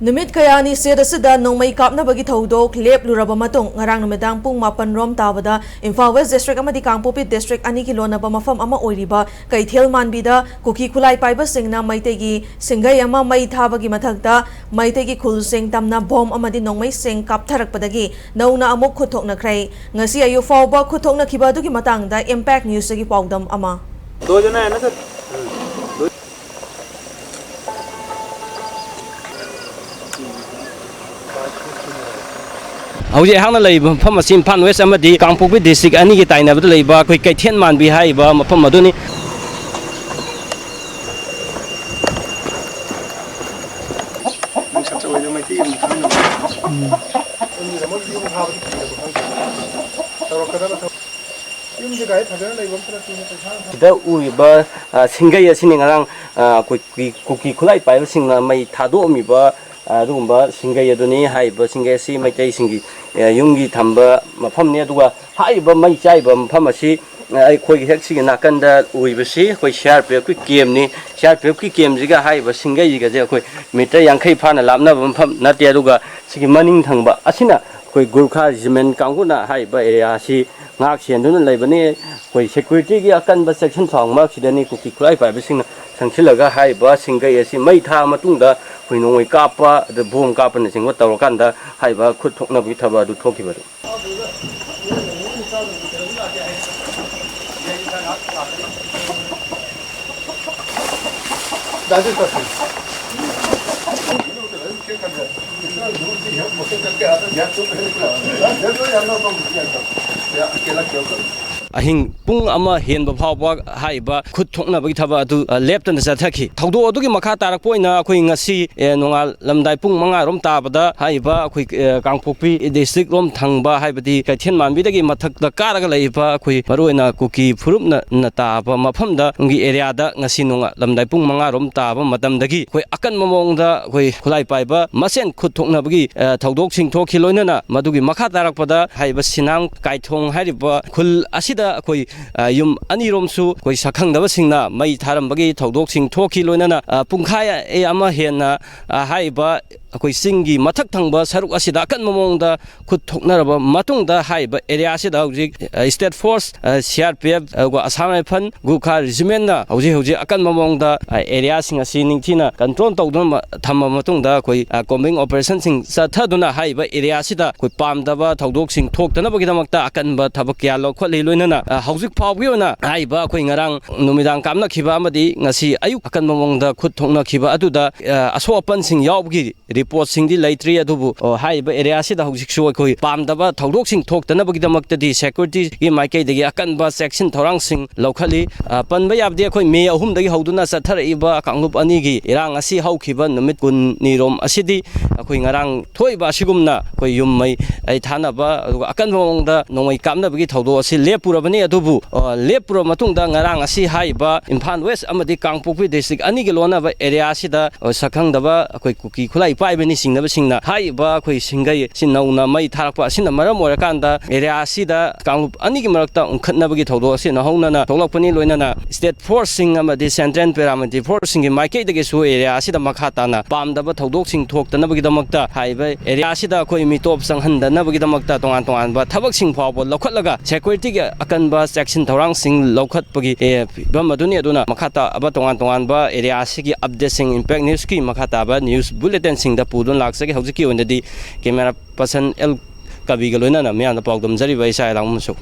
Numit kayani sedasida nongmai kapnabagi thodok lepluraba matong ngarang numedang pung mapan rom tabada Imphal West District amadi Kangpopi District ani kilonaba mafam ama oiriba Kaithel Manbida kuki khulai paiba singna maitegi singai ama mai thabagi mathakta maitegi khulsing tamna bom amadi nongmai sing kaptharakpadagi nauna amuk khuthokna krai ngasi ayu fawba khuthokna khiba dugi matangda Impact News gi pawdam ama दो जना है ना sir Hauji hangna leiba mafam asim Imphal West amadi Kangpopi District ani gi tainabada leiba khoi Kaithel Manbi haiba mafam aduni kita uiba singai asini ngarang kuki khulai paiba singna mai thado miba adugumba singai aduni haiba singai si maitai singi yungi thamba mafam ne aduga haiba mai chaiba mafam asi ai khoi hek sigi nakanda uibasi khoi CRPF ki kem ni CRPF ki kem jiga haiba singai jiga je khoi meter 50 phana lamna mafam nati aduga sigi maning thangba asina khoi Gurkha Regiment kanguna haiba area si ngak sianduna leibani khoi security gi akan ba section song ma sidani kuki khulai pai bising sangsilaga haiba singai asi mai tha matungda khoi nongoi kapa de bom kapa na singwa tawrakanda haiba khut thokna bi thaba du thokiba ahing pung ama henba phawba haiba khut thokna bagi thaba adu leptan sa thaki thawdo adugi makha tarak poina khoi ngasi nongal lamdai pung 5 rom tabada haiba khoi Kangpopi district rom thangba haibadi Kaithel Manbi dagi mathak da karaga leiba khoi maroina kuki phurupna na taba mafamda ngi area da ngasi nonga lamdai pung 5 rom taba matam dagi khoi akan mamongda khoi khulai paiba masen khut thokna bagi thawdok sing thokhi loinana madugi makha tarak pada haiba sinang kaithong hariba khul asida koi yum anirom su koi sakhang daba singna mai tharam bagi thodok sing thoki loinana pungkhaya e ama hena haiba koi singi mathak thangba saruk asida kan mamongda khut thoknaraba matungda haiba area asida hojik State Force CRPF go Assam Rifle Gurkha Regiment na hojik akan mamongda area sing asi ningthina control tawdun thamma matungda koi combing operation sing sathaduna haiba area asida koi pamdaba thodok sing thoktana bagi damakta akan ba thabak kya lokholi loinana hauzik phawgiona haiba khoi ngarang numidang kamna khiba amadi ngasi ayuk akan mamongda khut thokna khiba aduda asopan sing yawgi report sing di laitri adubu haiba area sida hauzik so khoi pamdaba thodok sing thoktana bagi damakta di security gi maikai dagi akan ba section thorang sing lokhali panba yabde khoi me ahum dagi hauduna sathariba Kanglup ani gi irang asi haukhiba numit kun nirom asidi khoi ngarang thoiba sigumna khoi yum mai ai thanaba akan mamongda nongoi kamna bagi thodo asi lepurabani adubu lepura matungda ngarang asi haiba Imphal West amadi Kangpopi District ani gi lonaba area asida sakhangdaba khoi kuki khulai paibani singnaba singna haiba khoi singai sinnauna mai tharakpa asina maram orakanda area asida Kanglup ani gi marakta unkhatnabagi thodo asina haunana tholakpani loinana State Force sing amadi Central Paramilitary Force sing gi maikai dagi su area asida makhatana pamdaba thodok sing thoktanabagi damakta haiba area asida khoi mi top sanghandanabagi damakta tongan tongan ba thabak sing phawbo lokhatlaga security gi akan ba section thorang sing lokhatpagi bamaduni aduna makhata aba tongan tongan ba area asigi update sing Impact News ki makhata ba news bulletin sing da pudon laksagi hojiki ondadi camera person el kabiga loina na mian da pawdam jari ba isa langmsu